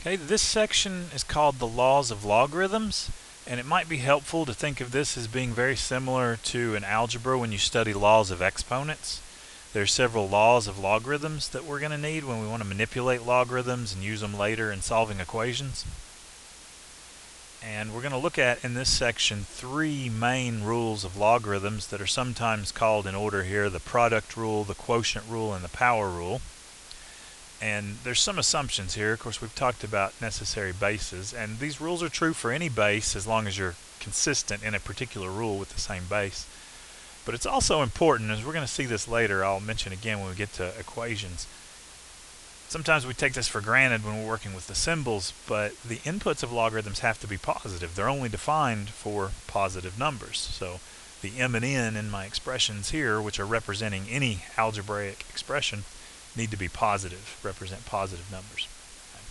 Okay, this section is called the laws of logarithms, and it might be helpful to think of this as being very similar to an algebra when you study laws of exponents. There are several laws of logarithms that we're going to need when we want to manipulate logarithms and use them later in solving equations. And we're going to look at in this section three main rules of logarithms that are sometimes called in order here the product rule, the quotient rule, and the power rule. And there's some assumptions here. Of course, we've talked about necessary bases, and these rules are true for any base as long as you're consistent in a particular rule with the same base. But it's also important, as we're going to see this later, I'll mention again when we get to equations. Sometimes we take this for granted when we're working with the symbols, but the inputs of logarithms have to be positive. They're only defined for positive numbers. So the m and n in my expressions here, which are representing any algebraic expression, need to be positive, represent positive numbers. Okay.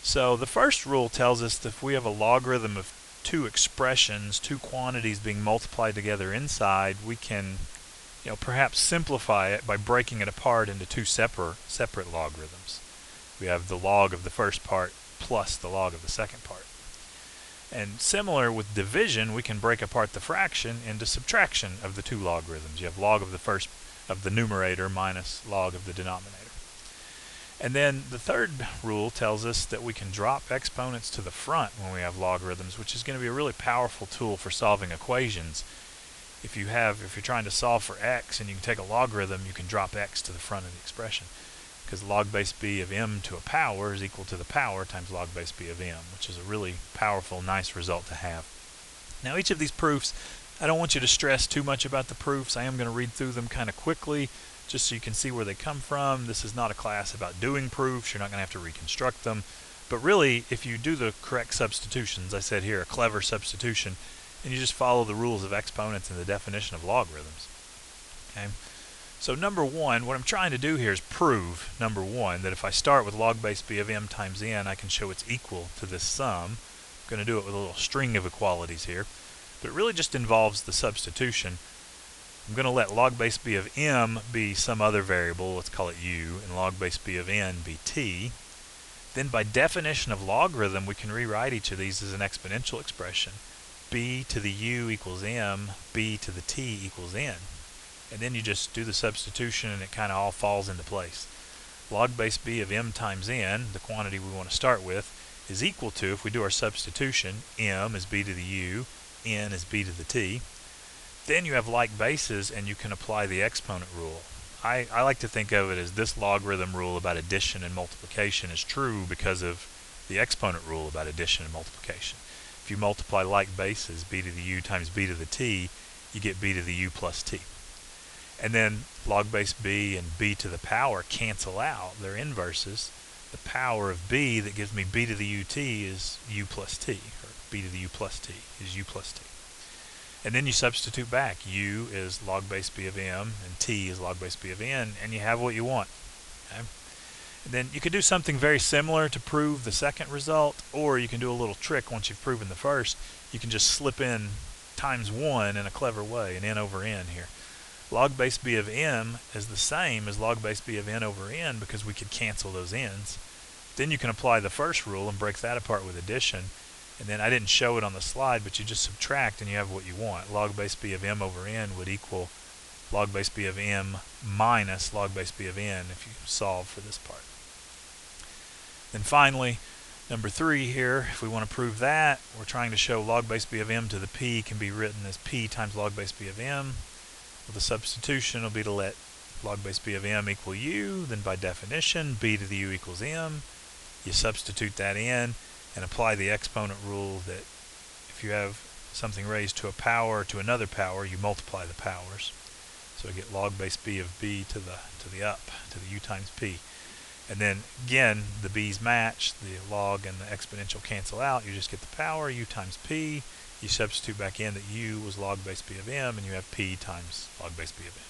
So the first rule tells us that if we have a logarithm of two expressions, two quantities being multiplied together inside, we can perhaps simplify it by breaking it apart into two separate logarithms. We have the log of the first part plus the log of the second part. And similar with division, we can break apart the fraction into subtraction of the two logarithms. You have log of the numerator minus log of the denominator. And then the third rule tells us that we can drop exponents to the front when we have logarithms, which is going to be a really powerful tool for solving equations. If you're trying to solve for x and you can take a logarithm, you can drop x to the front of the expression, because log base b of m to a power is equal to the power times log base b of m, which is a really powerful, nice result to have. Now each of these proofs, I don't want you to stress too much about the proofs. I am going to read through them kind of quickly just so you can see where they come from. This is not a class about doing proofs. You're not going to have to reconstruct them. But really, if you do the correct substitutions, I said here, a clever substitution, and you just follow the rules of exponents and the definition of logarithms. Okay. So number one, what I'm trying to do here is prove, number one, that if I start with log base b of m times n, I can show it's equal to this sum. I'm going to do it with a little string of equalities here. But it really just involves the substitution. I'm going to let log base b of m be some other variable, let's call it u, and log base b of n be t. Then by definition of logarithm, we can rewrite each of these as an exponential expression. B to the u equals m, b to the t equals n. And then you just do the substitution and it kind of all falls into place. Log base b of m times n, the quantity we want to start with, is equal to, if we do our substitution, m is b to the u, n is b to the t. Then you have like bases and you can apply the exponent rule. I like to think of it as this logarithm rule about addition and multiplication is true because of the exponent rule about addition and multiplication. If you multiply like bases, b to the u times b to the t, you get b to the u plus t. And then log base b and b to the power cancel out. They're inverses. The power of b that gives me b to the ut is u plus t, or b to the u plus t is u plus t. And then you substitute back. U is log base b of m, and t is log base b of n, and you have what you want. Okay? And then you could do something very similar to prove the second result, or you can do a little trick once you've proven the first. You can just slip in times 1 in a clever way, an n over n here. Log base b of m is the same as log base b of n over n because we could cancel those n's. Then you can apply the first rule and break that apart with addition. And then I didn't show it on the slide, but you just subtract and you have what you want. Log base b of m over n would equal log base b of m minus log base b of n if you solve for this part. Then finally, number 3 here, if we want to prove that, we're trying to show log base b of m to the p can be written as p times log base b of m. Well, the substitution will be to let log base b of m equal u, then by definition b to the u equals m. You substitute that in and apply the exponent rule that if you have something raised to a power or to another power, you multiply the powers. So I get log base b of b to the up, to the u times p. And then again, the b's match, the log and the exponential cancel out. You just get the power, u times p. You substitute back in that u was log base b of m, and you have p times log base b of m.